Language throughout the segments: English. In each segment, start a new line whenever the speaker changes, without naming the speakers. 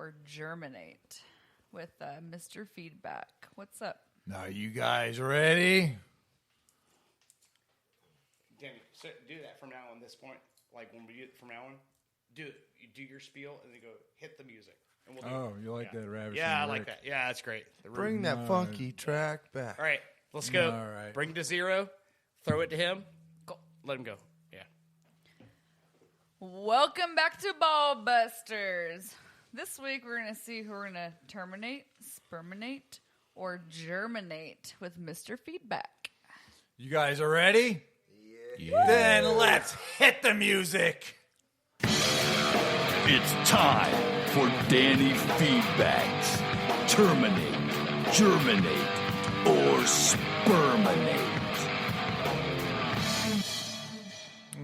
or germinate with Mr. Feedback. What's up?
Are you guys ready?
Danny, so do that from now on this point. Like when we do it from now on, do it. You do your spiel and then go hit the music. And we'll do
You like that, Ravish?
Yeah, I like that. Yeah, that's great.
Bring that funky track back.
All right, let's go.
All right.
Bring it to 0. Throw it to him. Go. Let him go. Yeah.
Welcome back to Ball Busters. This week we're going to see who we're going to terminate, sperminate, or germinate with Mr. Feedback.
You guys are ready? Yeah. Then let's hit the music.
It's time for Danny Feedback's Terminate, Germinate, or Sperminate.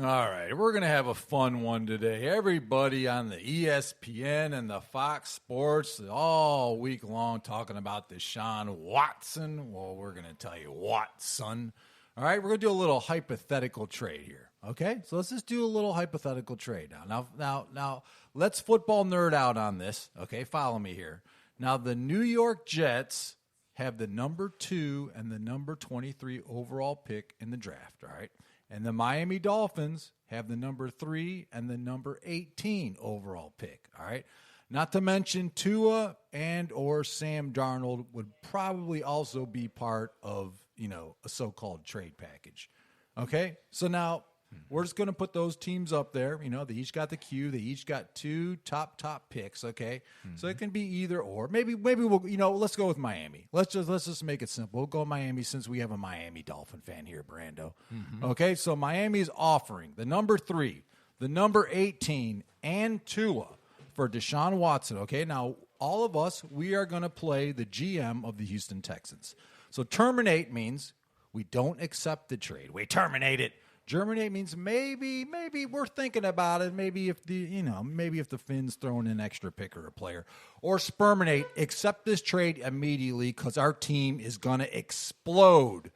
All right, we're going to have a fun one today. Everybody on the ESPN and the Fox Sports all week long talking about Deshaun Watson. Well, we're going to tell you Watson. All right, we're going to do a little hypothetical trade here. Okay, so let's just do a little hypothetical trade now. Let's football nerd out on this. Okay, follow me here. Now, the New York Jets have the number 2 and the number 23 overall pick in the draft. All right. And the Miami Dolphins have the number 3 and the number 18 overall pick, all right? Not to mention Tua and or Sam Darnold would probably also be part of, a so-called trade package, okay? So now we're just going to put those teams up there. They each got the Q. They each got 2 top picks, okay? Mm-hmm. So it can be either or. Maybe we'll, let's go with Miami. Let's just make it simple. We'll go Miami since we have a Miami Dolphin fan here, Brando. Mm-hmm. Okay, so Miami is offering the number 3, the number 18, and Tua for Deshaun Watson, okay? Now, all of us, we are going to play the GM of the Houston Texans. So terminate means we don't accept the trade. We terminate it. Germinate means maybe we're thinking about it. Maybe if the Finns throwing an extra pick or a player, or sperminate, accept this trade immediately because our team is gonna explode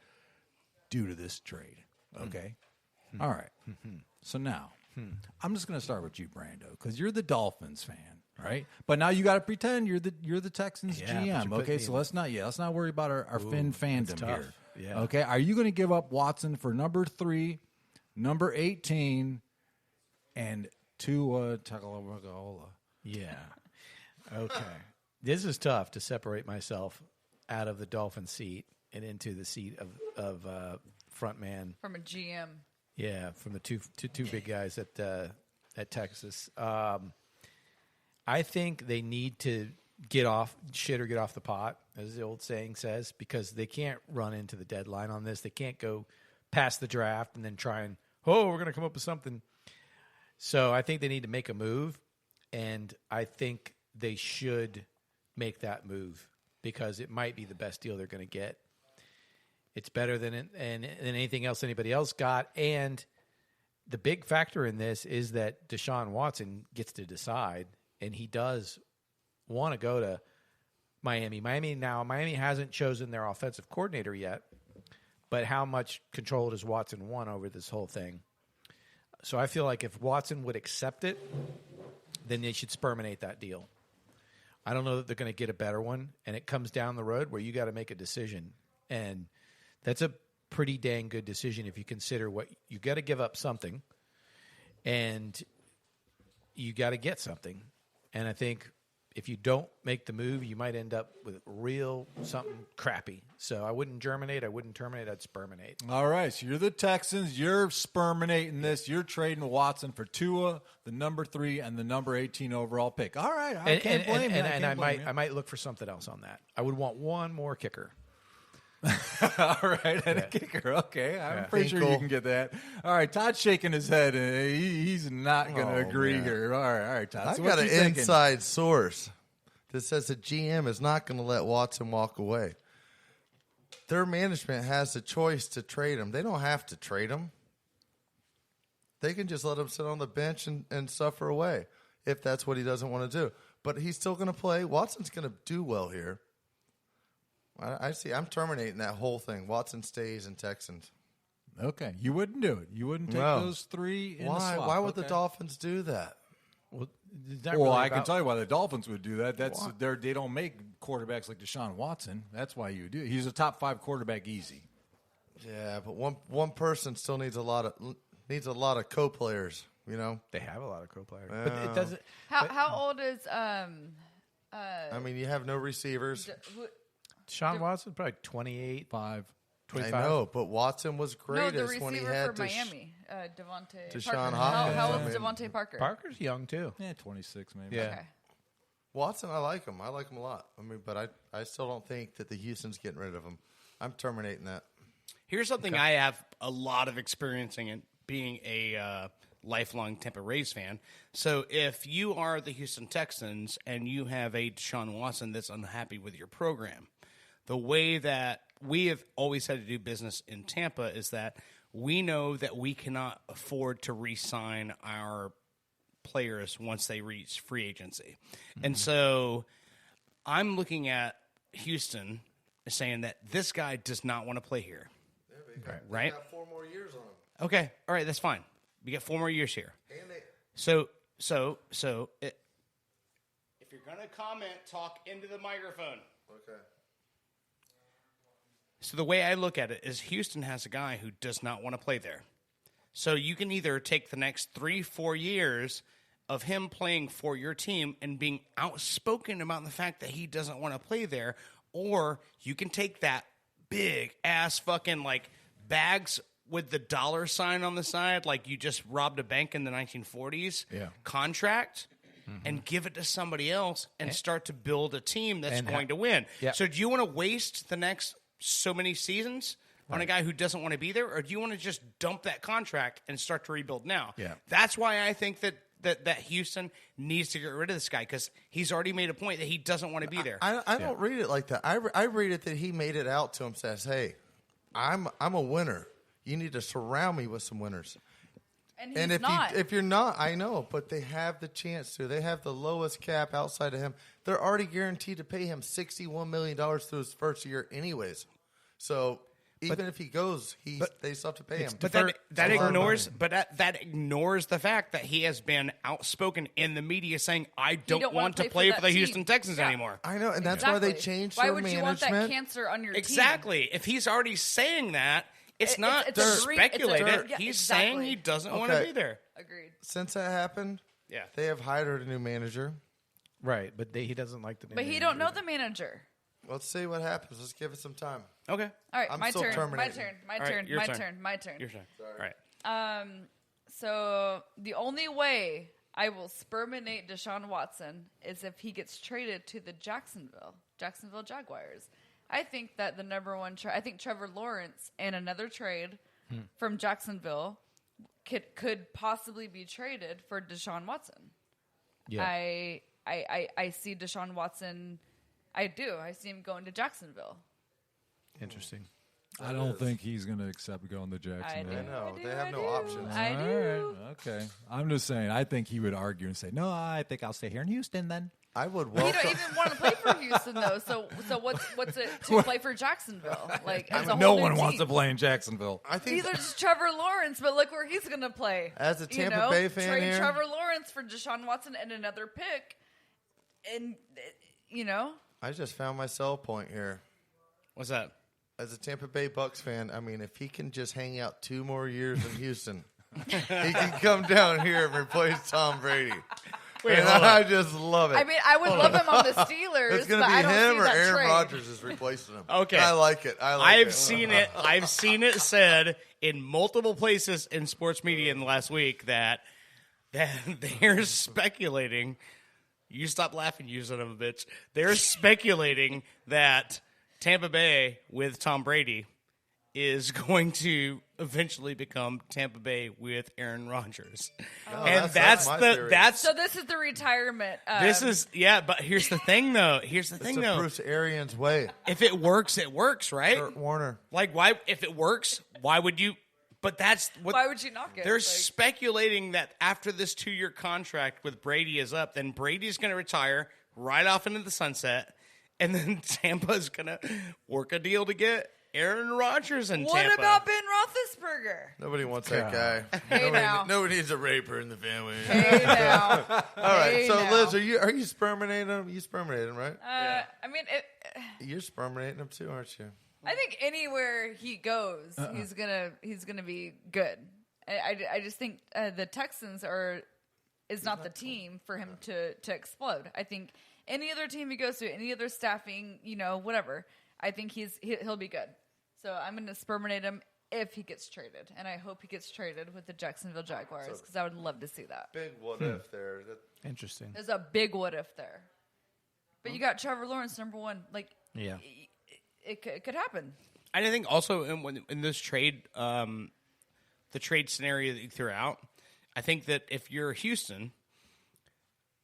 due to this trade. Okay, all right. So now I'm just gonna start with you, Brando, because you're the Dolphins fan, right? But now you got to pretend you're the Texans GM. Okay, so let's not worry about our Finn fandom here. Yeah. Okay, are you going to give up Watson for number 3? Number 18, and Tua Tagovailoa.
Yeah. Okay. This is tough to separate myself out of the Dolphin seat and into the seat of front man.
From a GM.
Yeah, from the two big guys at Texas. I think they need to get off the pot, as the old saying says, because they can't run into the deadline on this. They can't go past the draft and then try and, we're going to come up with something. So I think they need to make a move, and I think they should make that move because it might be the best deal they're going to get. It's better than anything else anybody else got, and the big factor in this is that Deshaun Watson gets to decide, and he does want to go to Miami. Miami hasn't chosen their offensive coordinator yet. But how much control does Watson want over this whole thing? So I feel like if Watson would accept it, then they should sperminate that deal. I don't know that they're going to get a better one, and it comes down the road where you got to make a decision. And that's a pretty dang good decision if you consider what you got to give up something, and you got to get something. And I think if you don't make the move, you might end up with something crappy. So I wouldn't germinate. I wouldn't terminate. I'd sperminate.
All right. So you're the Texans. You're sperminating this. You're trading Watson for Tua, the number 3 and the number 18 overall pick. All right. I can't blame you.
And I might look for something else on that. I would want one more kicker.
All right, and a kicker. Okay, I'm pretty sure you can get that. All right, Todd's shaking his head, and he's not going to agree here. All right, Todd.
I got an inside source that says the GM is not going to let Watson walk away. Their management has the choice to trade him. They don't have to trade him. They can just let him sit on the bench and suffer away if that's what he doesn't want to do. But he's still going to play. Watson's going to do well here. I see. I'm terminating that whole thing. Watson stays in Texans.
Okay. You wouldn't do it. You wouldn't take those 3 in the swap.
Why would the Dolphins do that?
Well, not
Well,
really
I can
about-
tell you why the Dolphins would do that. That's they don't make quarterbacks like Deshaun Watson. That's why you do it. He's a top 5 quarterback easy.
Yeah, but one person still needs a lot of co-players. You know,
They have a lot of co-players, but it doesn't.
How old is
I mean, you have no receivers.
Sean Watson probably 28,
5.
25.
I know, but Watson was
no,
greatest
the
when he
receiver
had
for
to.
Miami, Devontae
Deshaun
Parker.
Hopkins,
How
I
old is
mean-
Devontae Parker?
Parker's young too.
Yeah, 26 maybe.
Yeah.
Okay.
Watson, I like him. I like him a lot. I mean, but I still don't think that the Houston's getting rid of him. I'm terminating that.
Here's something I have a lot of experience in being a lifelong Tampa Rays fan. So if you are the Houston Texans and you have a Deshaun Watson that's unhappy with your program, the way that we have always had to do business in Tampa is that we know that we cannot afford to re-sign our players once they reach free agency. And so I'm looking at Houston saying that this guy does not want to play here. Right?
Got 4 more years on him.
Okay. All right. That's fine. We get 4 more years here.
And they,
So if you're going to comment, talk into the microphone.
okay.
So the way I look at it is Houston has a guy who does not want to play there. So you can either take the next 3-4 years of him playing for your team and being outspoken about the fact that he doesn't want to play there, or you can take that big ass fucking like bags with the dollar sign on the side, like you just robbed a bank in the 1940s contract, and give it to somebody else and start to build a team that's going to win.
Yeah.
So do you want to waste the next so many seasons on a guy who doesn't want to be there, or do you want to just dump that contract and start to rebuild now?
Yeah.
That's why I think that Houston needs to get rid of this guy, because he's already made a point that he doesn't want to be there.
I don't read it like that. I read it that he made it out to him, says, "Hey, I'm a winner. You need to surround me with some winners."
And
And
he's not.
if you're not, I know, but they have the chance to. They have the lowest cap outside of him. They're already guaranteed to pay him $61 million through his first year, anyways. So even if he goes, they still have to pay him.
But that ignores the fact that he has been outspoken in the media saying, "I don't want to play for the
that
Houston
team."
Texans
Yeah.
anymore."
I know, and that's why they
Exactly.
changed
Why
their
would
management.
you want that cancer on your team?
Exactly. If he's already saying that, it's not
it's a dream- it's a-
speculated.
yeah,
He's
exactly.
saying he doesn't want to
Okay.
be there.
Agreed.
Since that happened,
Yeah.
they have hired a new manager.
Right, but he doesn't like the.
But he don't know the manager.
Let's see what happens. Let's give it some time.
Okay.
All right,
I'm
my
still
turn. My
terminating.
turn. My
All right,
turn.
your
My
turn.
turn. My turn.
Your turn. All right.
So the only way I will sperminate Deshaun Watson is if he gets traded to the Jacksonville Jaguars. I think that the number one, I think Trevor Lawrence and another trade from Jacksonville could possibly be traded for Deshaun Watson.
Yeah.
I see Deshaun Watson. I do. I see him going to Jacksonville.
Interesting.
I don't think he's going to accept going to
I do.
Jacksonville.
know.
I do,
They have
I
no
do,
options.
I
All
do.
right, okay. I'm just saying, I think he would argue and say, no, I think I'll stay here in Houston then.
I would
He
welcome.
don't even want to play for Houston though. So what's it to play for Jacksonville? Like as a whole
No
new
one wants
team.
to play in Jacksonville.
I think
Neither does Trevor Lawrence, but look where he's going to play.
As a
You
Tampa
know?
Bay fan
trade
here-
Trevor Lawrence for Deshaun Watson and another pick, and
I just found my sell point here.
What's that?
As a Tampa Bay Bucks fan, I mean, if he can just hang out 2 more years in Houston, he can come down here and replace Tom Brady. And I just love it.
I mean, I would love him on the Steelers,
it's going
but
to
I
be
don't
him
see
or
that
Aaron
trade.
Rodgers is replacing him.
Okay.
I like it.
I've seen it. I've seen it said in multiple places in sports media in the last week that they're speculating. You stop laughing, you son of a bitch. They're speculating that Tampa Bay with Tom Brady is going to eventually become Tampa Bay with Aaron Rodgers, and
that's my theory.
So this is the retirement.
But here's the thing, though. Here's the thing,
It's a
though.
Bruce Arians way.
If it works, it works, right?
Kurt Warner.
Like, why? If it works, why would you? But that's what.
Why would you knock it?
They're
Like-
speculating that after this 2-year contract with Brady is up, then Brady's going to retire right off into the sunset, and then Tampa's going to work a deal to get Aaron Rodgers in
What
Tampa.
about Ben Roethlisberger?
Nobody wants that guy.
Hey now.
Nobody needs a raper in the family.
Hey now.
All right,
Hey
so
now.
Liz, are you sperminating him? You sperminating him, right?
I mean,
You're sperminating him too, aren't you?
I think anywhere he goes, he's gonna be good. I just think the Texans is not the team for him to explode. I think any other team he goes to, any other staffing, whatever, I think he'll be good. So I'm going to sperminate him if he gets traded, and I hope he gets traded with the Jacksonville Jaguars because I would love to see that.
Big what if there.
Interesting.
There's a big what if there, but you got Trevor Lawrence number one. Like,
Yeah.
it could happen.
And I think also in this trade, the trade scenario that you threw out, I think that if you're Houston,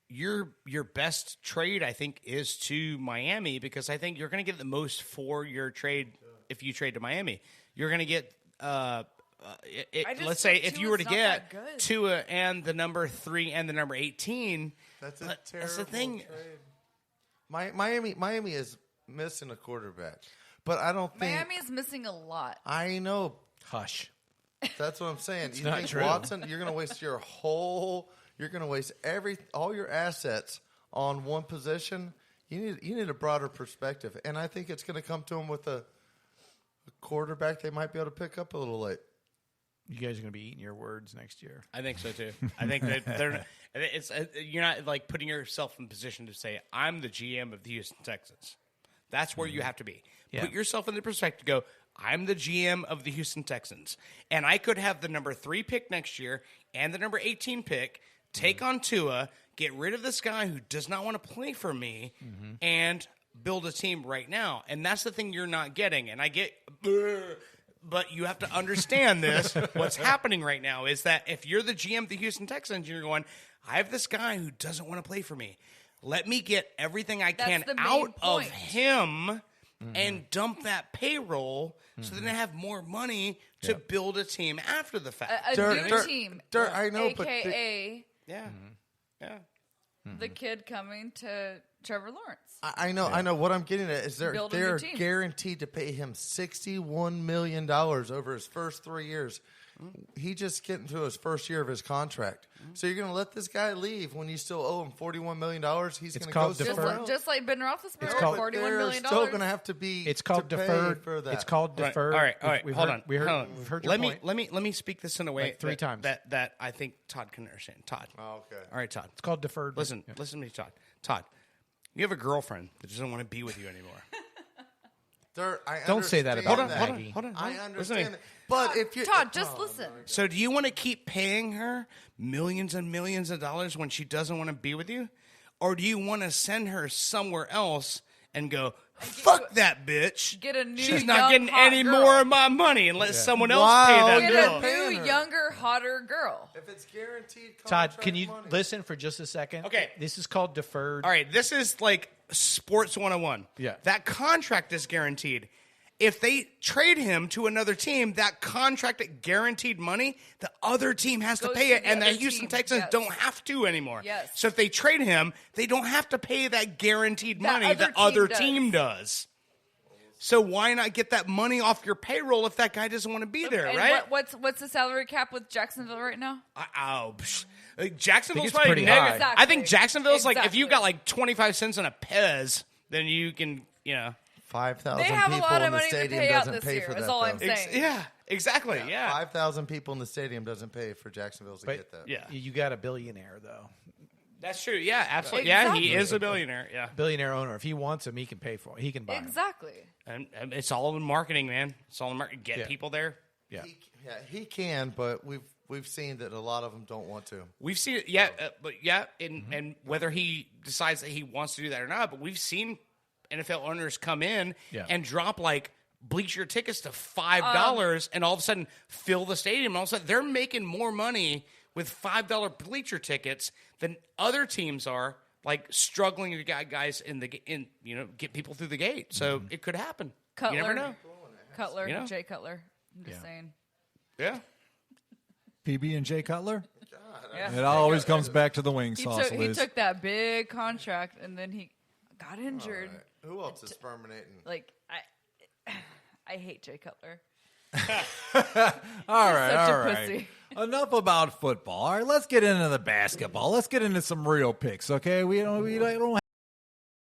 your best trade, I think, is to Miami because I think you're going to get the most for your trade if you trade to Miami. You're going to get, let's say, if you were to
Tua's not
get
that good.
Tua and the number 3 and the number 18,
That's a
but
terrible
that's the thing.
trade. Miami is missing a quarterback, but I don't think
Miami is missing a lot.
I know.
Hush.
That's what I'm saying. You
not
think
true.
Watson? You're going to waste You're going to waste all your assets on one position. You need a broader perspective, and I think it's going to come to them with a quarterback they might be able to pick up a little late.
You guys are going to be eating your words next year.
I think so too. I think that they're. It's you're not like putting yourself in position to say I'm the GM of the Houston Texans. That's where you have to be.
Yeah.
Put yourself in the perspective. Go. I'm the GM of the Houston Texans, and I could have the number 3 pick next year and the number 18 pick. Take on Tua, get rid of this guy who does not want to play for me, and build a team right now. And that's the thing you're not getting. And I get, but you have to understand this. What's happening right now is that if you're the GM of the Houston Texans, you're going, I have this guy who doesn't want to play for me. Let me get everything I can
the main
out of
point.
him and dump that payroll so then I have more money to build a team after the fact.
A new team.
I know, but
AKA
Yeah. Yeah.
the kid coming to Trevor Lawrence.
I know. What I'm getting at is
Build a new
they're
team.
guaranteed to pay him $61 million over his first 3 years. He just getting to his first year of his contract. So you're going to let this guy leave when you still owe him $41 million? He's going to go
called
somewhere
deferred.
else.
Just like Ben Roethlisberger,
It's called-
$41
They're
million.
still going to have to be.
It's called
to pay
deferred.
For that.
It's called deferred.
All right.
We've
Hold
heard-
on.
We've
Hold on.
heard your point.
Let me speak this in a way
Like 3 times.
that I think Todd can understand. Todd.
Oh, okay.
All right, Todd.
It's called deferred.
Listen to me, Todd. Todd, you have a girlfriend that doesn't want to be with you anymore.
Don't say that
understand
about Maggie.
Hold on.
I
Listen to
understand
me.
that. But if you
Todd, just listen.
So do you want to keep paying her millions and millions of dollars when she doesn't want to be with you? Or do you want to send her somewhere else and go, fuck that bitch.
Get a new
She's not
young,
getting
hot
any
girl.
more of my money and let someone else
Wow.
pay that
Get
bill.
a
Paying
new,
her.
younger, hotter girl.
if it's guaranteed
Todd,
contract
can you
money,
listen for just a second?
Okay.
This is called deferred.
All right, this is like sports 101.
Yeah.
That contract is guaranteed. If they trade him to another team, that contract at guaranteed money, the other team has to
Goes
pay
to
it,
the
and the
other
Houston
team,
Texans
yes.
don't have to anymore.
Yes.
So if they trade him, they don't have to pay that guaranteed
That
money
other
the
team
other
does.
team does. So why not get that money off your payroll if that guy doesn't want to be there,
And
right?
what's the salary cap with Jacksonville right now?
Jacksonville's
it's
probably
pretty
negative.
high.
Exactly.
I think Jacksonville's like if you
Exactly.
got like 25 cents on a Pez, then you can,
5,000
They have a
people
lot
in
of
the
money to
stadium
pay out
doesn't
this
pay
year,
for
is
that.
all I'm
though.
saying.
yeah, exactly, yeah.
5,000 people in the stadium doesn't pay for Jacksonville to
But
get that.
Yeah.
you got a billionaire, though.
That's true. Yeah, absolutely. Yeah, he
Exactly.
is a billionaire. Yeah,
Billionaire owner. If he wants him, he can pay for it. He can buy him.
Exactly.
and it's all in marketing, man. It's all in marketing. Get
Yeah.
people there.
Yeah.
He can, but we've seen that a lot of them don't want to.
We've seen it, and whether he decides that he wants to do that or not, but we've seen NFL owners come in
Yeah.
and drop like bleacher tickets to $5, and all of a sudden fill the stadium. And all of a sudden, they're making more money with $5 bleacher tickets than other teams are, like struggling to get guys get people through the gate. So it could happen.
Cutler.
You never know.
Cutler,
You know?
Jay Cutler. I'm just saying.
Yeah.
PB and J Cutler.
Yeah.
It always comes back to the wing
He
sauce,
took,
Liz.
he took that big contract and then he got injured.
Who else is sperminating?
Like I hate Jay Cutler.
All right,
such a
all right.
pussy.
Enough about football. All right, let's get into the basketball. Let's get into some real picks, okay? We don't